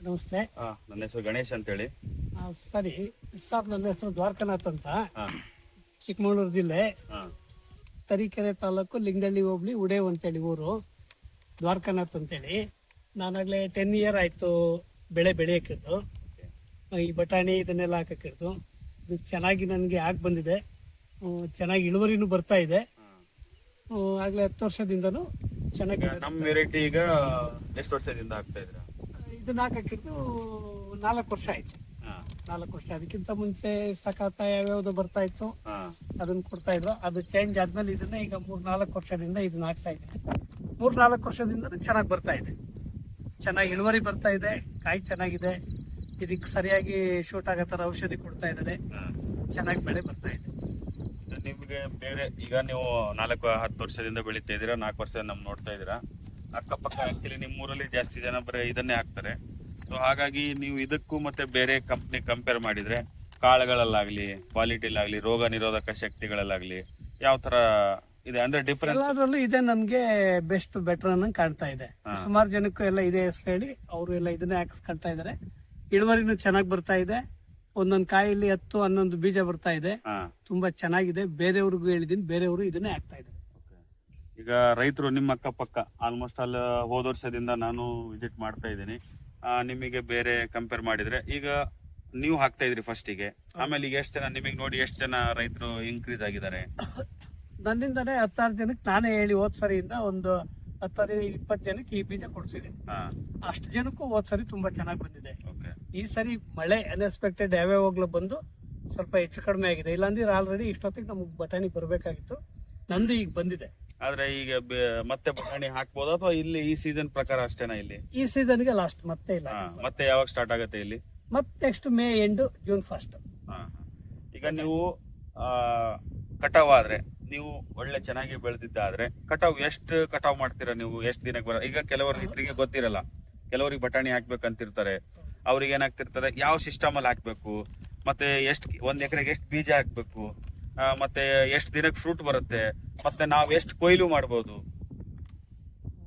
ನಮಸ್ತೆ. ನನ್ನ ಹೆಸರು ಗಣೇಶ್ ಅಂತೇಳಿ. ಸರಿ ಸರ್, ನನ್ನ ಹೆಸರು ದ್ವಾರಕನಾಥ್ ಅಂತ. ಹಾ, ಚಿಕ್ಕಮಗಳೂರು ಜಿಲ್ಲೆ, ಹಾ, ತರೀಕೆರೆ ತಾಲೂಕು, ಲಿಂಗದಳ್ಳಿ ಹೋಬಳಿ, ಉಡೇವ್ ಅಂತೇಳಿ ಊರು. ದ್ವಾರಕನಾಥ್ ಅಂತೇಳಿ. ನಾನಾಗಲೇ 10 ಇಯರ್ ಆಯಿತು ಬೆಳೆ ಬೆಳೆಯೋಕ್ಕಿದ್ದು. ಈ ಬಟಾಣಿ ಇದನ್ನೆಲ್ಲ ಹಾಕೋಕ್ಕಿದ್ದು. ಇದು ಚೆನ್ನಾಗಿ ನನಗೆ ಆಗಿ ಬಂದಿದೆ. ಚೆನ್ನಾಗಿ ಇಳುವರಿನೂ ಬರ್ತಾ ಇದೆ. ಆಗಲೇ 10 ವರ್ಷದಿಂದನೂ ಚೆನ್ನಾಗಿ. ನಮ್ಮ ವೆರೈಟಿ ಈಗ ಎಷ್ಟು ವರ್ಷದಿಂದ ಆಗ್ತಾ ಇದ್ರ? ಇದನ್ನ ಹಾಕಕ್ಕಿದ್ದು 4 ವರ್ಷ ಆಯ್ತು. 4 ವರ್ಷ. ಅದಕ್ಕಿಂತ ಮುಂಚೆ ಸಕಾತ ಯಾವ್ಯಾವ್ದು ಬರ್ತಾ ಇತ್ತು, ಅದನ್ನ ಕೊಡ್ತಾ ಇದ್ರು. ಅದು ಚೇಂಜ್ ಆದ್ಮೇಲೆ ಇದನ್ನ ಈಗ 3-4 ವರ್ಷದಿಂದ ಇದನ್ನ ಹಾಕ್ತಾ ಇದ್ದೀನಿ. 3-4 ವರ್ಷದಿಂದ ಚೆನ್ನಾಗಿ ಬರ್ತಾ ಇದೆ. ಚೆನ್ನಾಗಿ ಇಳುವರಿ ಬರ್ತಾ ಇದೆ. ಕಾಯಿ ಚೆನ್ನಾಗಿದೆ. ಇದಕ್ಕೆ ಸರಿಯಾಗಿ ಶೂಟ್ ಆಗೋ ಥರ ಔಷಧಿ ಕೊಡ್ತಾ ಇದ್ದಾರೆ. ಚೆನ್ನಾಗಿ ಬೆಳೆ ಬರ್ತಾ ಇದೆ. ನಿಮ್ಗೆ ಬೇರೆ ಈಗ ನೀವು 4-10 ವರ್ಷದಿಂದ ಬೆಳೀತಾ ಇದ್ದೀರಾ, 4 ವರ್ಷ ನಮ್ ನೋಡ್ತಾ ಇದ್ದೀರಾ. ಅಕ್ಕಪಕ್ಕ ಆಕ್ಚುಲಿ ನಿಮ್ಮೂರಲ್ಲಿ ಜಾಸ್ತಿ ಜನ ಬರೀ ಇದನ್ನೇ ಹಾಕ್ತಾರೆ. ಸೊ ಹಾಗಾಗಿ ನೀವು ಇದಕ್ಕೂ ಮತ್ತೆ ಬೇರೆ ಕಂಪ್ನಿ ಕಂಪೇರ್ ಮಾಡಿದ್ರೆ ಕಾಳುಗಳಲ್ಲಾಗ್ಲಿ, ಕ್ವಾಲಿಟಿಲಾಗ್ಲಿ, ರೋಗ ನಿರೋಧಕ ಶಕ್ತಿಗಳಲ್ಲಾಗ್ಲಿ ಯಾವ ತರ ಇದೆ ಅಂದ್ರೆ ಡಿಫರೆನ್ಸ್? ಎಲ್ಲದರಲ್ಲೂ ಇದೆ. ನನ್ಗೆ ಬೆಸ್ಟ್ ಬೆಟರ್ ಅನ್ನಂಗೆ ಕಾಣ್ತಾ ಇದೆ. ಸುಮಾರು ಜನಕ್ಕೂ ಎಲ್ಲ ಇದೆ ಹೆಸರು ಹೇಳಿ ಅವರು ಎಲ್ಲ ಇದನ್ನೇ ಹಾಕಿಸ್ಕೊಳ್ತಾ ಇದಾರೆ. ಇಳುವರಿನೂ ಚೆನ್ನಾಗಿ ಬರ್ತಾ ಇದೆ. ಒಂದೊಂದು ಕಾಯಲ್ಲಿ 10-11 ಬೀಜ ಬರ್ತಾ ಇದೆ. ತುಂಬಾ ಚೆನ್ನಾಗಿದೆ. ಬೇರೆಯವ್ರಿಗೂ ಹೇಳಿದೀನಿ, ಬೇರೆಯವರು ಇದನ್ನೇ ಹಾಕ್ತಾ ಇದ್ದಾರೆ. ಈಗ ರೈತರು ನಿಮ್ಮ ಅಕ್ಕಪಕ್ಕ ಆಲ್ಮೋಸ್ಟ್ ಅಲ್ಲಿ ಹೋದ ವರ್ಷದಿಂದ ನಾನು ವಿಸಿಟ್ ಮಾಡ್ತಾ ಇದ್ದೀನಿ. ನಿಮಗೆ ಬೇರೆ ಕಂಪೇರ್ ಮಾಡಿದ್ರೆ ಈಗ ನೀವು ಹಾಕ್ತಾ ಇದ್ರಿ ಫಸ್ಟಿಗೆ, ಆಮೇಲೆ ಈಗ ಎಷ್ಟು ಜನ ನಿಮಗೆ ನೋಡಿ ಎಷ್ಟು ಜನ ರೈತರು ಇನ್ಕ್ರೀಸ್ ಆಗಿದ್ದಾರೆ? ನನ್ನಿಂದಾನೇ 16 ಜನಕ್ಕೆ ನಾನೇ ಹೇಳಿ ಹೋದ್ ಸರಿಯಿಂದ ಒಂದು 10-20 ಜನಕ್ಕೆ ಈ ಬೀಜ ಕೊಡ್ಸಿದ್ದೀನಿ. ಅಷ್ಟು ಜನಕ್ಕೂ ಹೋದ್ ಸರಿ ತುಂಬಾ ಚೆನ್ನಾಗಿ ಬಂದಿದೆ. ಈ ಸರಿ ಮಳೆ ಅನ್ಎಕ್ಸ್ಪೆಕ್ಟೆಡ್ ಯಾವ್ಯಾವಾಗ್ಲೂ ಬಂದು ಸ್ವಲ್ಪ ಹೆಚ್ಚು ಕಡಿಮೆ ಆಗಿದೆ. ಇಲ್ಲಾಂದ್ರೆ ಆಲ್ರೆಡಿ ಇಷ್ಟೊತ್ತಿಗೆ ನಮಗೆ ಬಟಾಣಿ ಬರಬೇಕಾಗಿತ್ತು. ನಂದು ಈಗ ಬಂದಿದೆ. ಆದ್ರೆ ಈಗ ಮತ್ತೆ ಬಟಾಣಿ ಹಾಕ್ಬೋದು ಅಥವಾ ಇಲ್ಲಿ ಈ ಸೀಸನ್ ಪ್ರಕಾರ ಅಷ್ಟೇನಾ? ಇಲ್ಲಿ ಈ ಸೀಸನ್ಗೆ ಲಾಸ್ಟ್, ಮತ್ತೆ ಇಲ್ಲ. ಮತ್ತೆ ಯಾವಾಗ ಸ್ಟಾರ್ಟ್ ಆಗುತ್ತೆ ಇಲ್ಲಿ? ಮತ್ತೆ ನೆಕ್ಸ್ಟ್ ಮೇ ಎಂಡ್, ಜೂನ್ 1. ಈಗ ನೀವು ಕಟಾವ್ ಆದ್ರೆ, ನೀವು ಒಳ್ಳೆ ಚೆನ್ನಾಗಿ ಬೆಳೆದಿದ್ದಾದ್ರೆ ಕಟಾವ್ ಎಷ್ಟು ಕಟಾವ್ ಮಾಡ್ತೀರಾ ನೀವು? ಎಷ್ಟು ದಿನಕ್ಕೆ ಬರ? ಈಗ ಕೆಲವರು ರೈತರಿಗೆ ಗೊತ್ತಿರಲ್ಲ, ಕೆಲವರಿಗೆ ಬಟಾಣಿ ಹಾಕ್ಬೇಕಂತಿರ್ತಾರೆ. ಅವ್ರಿಗೆ ಏನಾಗ್ತಿರ್ತದೆ, ಯಾವ ಸಿಸ್ಟಮ್ ಅಲ್ಲಿ ಹಾಕ್ಬೇಕು, ಮತ್ತೆ ಒಂದ್ ಎಕರೆಗೆ ಎಷ್ಟು ಬೀಜ ಹಾಕ್ಬೇಕು, ಮತ್ತೆ ಎಷ್ಟು ದಿನಕ್ಕೆ ಫ್ರೂಟ್ ಬರುತ್ತೆ, ಮತ್ತೆ ನಾವ್ ಎಷ್ಟು ಕೊಯ್ಲು ಮಾಡ್ಬೋದು?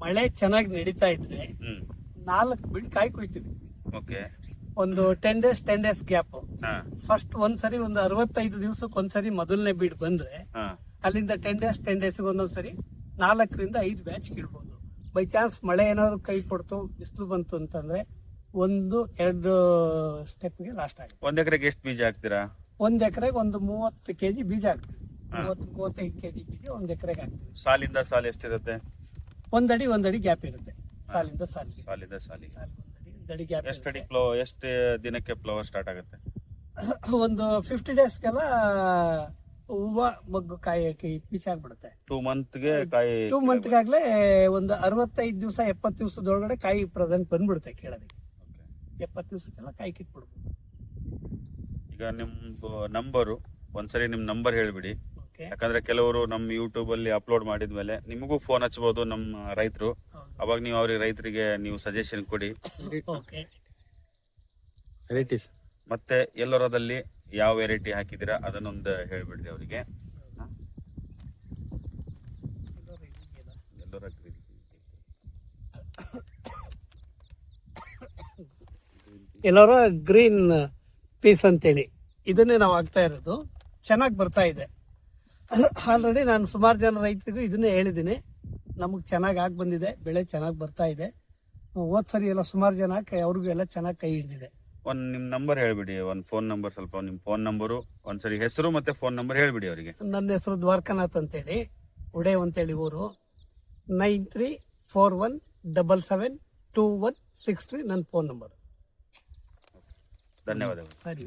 ಮಳೆ ಚೆನ್ನಾಗಿ ನಡೀತಾ ಇದ್ರೆ 4 ಬಿಡ್ ಕಾಯಿ ಕೊಯ್ತೀವಿ. ಓಕೆ. ಒಂದು 10 ಡೇಸ್ ಗ್ಯಾಪ್. ಫಸ್ಟ್ ಒಂದ್ಸರಿ ಒಂದು 65 ದಿವಸಕ್ಕೆ ಒಂದ್ಸರಿ ಮೊದಲನೇ ಬೀಡ್ ಬಂದ್ರೆ ಅಲ್ಲಿಂದ 10 ಡೇಸ್ಗೆ ಒಂದೊಂದ್ಸರಿ 4-5 ಬ್ಯಾಚ್ ಕೀಳ್ಬೋದು. ಬೈ ಚಾನ್ಸ್ ಮಳೆ ಏನಾದ್ರು ಕೈ ಕೊಡ್ತು, ಬಿಸಿಲು ಬಂತು ಅಂತಂದ್ರೆ 1-2 ಸ್ಟೆಪ್ಗೆ ಲಾಸ್ಟ್ ಆಗುತ್ತೆ. ಒಂದ್ ಎಕರೆಗೆ ಎಷ್ಟು ಬೀಜ ಹಾಕ್ತೀರಾ? 1 ಎಕರೆಗೆ ಒಂದು 30 kg ಬೀಜ ಹಾಕ್ತೀವಿ. 30-35 kg ಬೀಜ 1 ಎಕರೆಗೆ ಹಾಕ್ತೀವಿ. ಸಾಲಿಂದ ಸಾಲು ಎಷ್ಟಿರುತ್ತೆ? 1 ಅಡಿ ಗ್ಯಾಪ್ ಇರುತ್ತೆ. ಸಾಲಿಂದ ಸಾಲಿಗೆ. ಎಷ್ಟು ದಿನಕ್ಕೆ ಫ್ಲವರ್ ಸ್ಟಾರ್ಟ್ ಆಗುತ್ತೆ? ಒಂದು 50 ಡೇಸ್ಗೆಲ್ಲ ಹೂವ ಮಗ್ಗು ಕಾಯಿ ಪೀಚ್ ಆಗ್ಬಿಡುತ್ತೆ. 2 ಮಂತ್ಗೆ ಕಾಯಿ. 2 ಮಂತ್ಗಾಗ್ಲೇ ಒಂದು 65 ದಿವಸ 70 ದಿವಸದೊಳಗಡೆ ಕಾಯಿ ಪ್ರೆಸೆಂಟ್ ಬಂದ್ಬಿಡುತ್ತೆ. ಕೇಳೋದಕ್ಕೆ 70 ದಿವಸಕ್ಕೆಲ್ಲ ಕಾಯಿ ಕಿತ್ಬಿಡ್ಬೋದು. ಈಗ ನಿಮ್ದು ನಂಬರು ಒಂದ್ಸರಿ ನಿಮ್ ನಂಬರ್ ಹೇಳ್ಬಿಡಿ. ಯಾಕಂದ್ರೆ ಕೆಲವರು ನಮ್ ಯೂಟ್ಯೂಬ್ ಅಲ್ಲಿ ಅಪ್ಲೋಡ್ ಮಾಡಿದ್ಮೇಲೆ ನಿಮಗೂ ಫೋನ್ ಹಚ್ಬೋದು ನಮ್ಮ ರೈತರು. ಅವಾಗ ನೀವು ಅವ್ರಿಗೆ ರೈತರಿಗೆ ನೀವು ಸಜೆಷನ್ ಕೊಡಿ. ವೆರೈಟೀಸ್ ಮತ್ತೆ ಎಲ್ಲರದಲ್ಲಿ ಯಾವ ವೆರೈಟಿ ಹಾಕಿದಿರಾ ಅದನ್ನೊಂದು ಹೇಳ್ಬಿಡ್ರಿ ಅವರಿಗೆ. ಎಲ್ಲರ ಗ್ರೀನ್ ಪೀಸ್ ಅಂತೇಳಿ ಇದನ್ನೇ ನಾವು ಹಾಕ್ತಾ ಇರೋದು. ಚೆನ್ನಾಗಿ ಬರ್ತಾ ಇದೆ. ಆಲ್ರೆಡಿ ನಾನು ಸುಮಾರು ಜನ ರೈತರಿಗೂ ಇದನ್ನೇ ಹೇಳಿದ್ದೀನಿ. ನಮಗೆ ಚೆನ್ನಾಗಿ ಆಗಿ ಬಂದಿದೆ. ಬೆಳೆ ಚೆನ್ನಾಗಿ ಬರ್ತಾ ಇದೆ. ಹೋದ್ ಸರಿ ಎಲ್ಲ ಸುಮಾರು ಜನ ಹಾಕಿ ಅವ್ರಿಗೂ ಎಲ್ಲ ಚೆನ್ನಾಗಿ ಕೈ ಹಿಡಿದಿದೆ. ನಿಮ್ ನಂಬರ್ ಹೇಳ್ಬಿಡಿ, ಒಂದು ಫೋನ್ ನಂಬರ್, ಸ್ವಲ್ಪ ನಿಮ್ ಫೋನ್ ನಂಬರು ಒಂದ್ಸರಿ ಹೆಸರು ಮತ್ತೆ ಫೋನ್ ನಂಬರ್ ಹೇಳ್ಬಿಡಿ ಅವರಿಗೆ. ನನ್ನ ಹೆಸರು ದ್ವಾರಕನಾಥ್ ಅಂತೇಳಿ, ಉಡೇವ್ ಅಂತೇಳಿ ಊರು. 9341772163 ನನ್ನ ಫೋನ್ ನಂಬರ್. ಧನ್ಯವಾದಗಳು. ಸರಿ.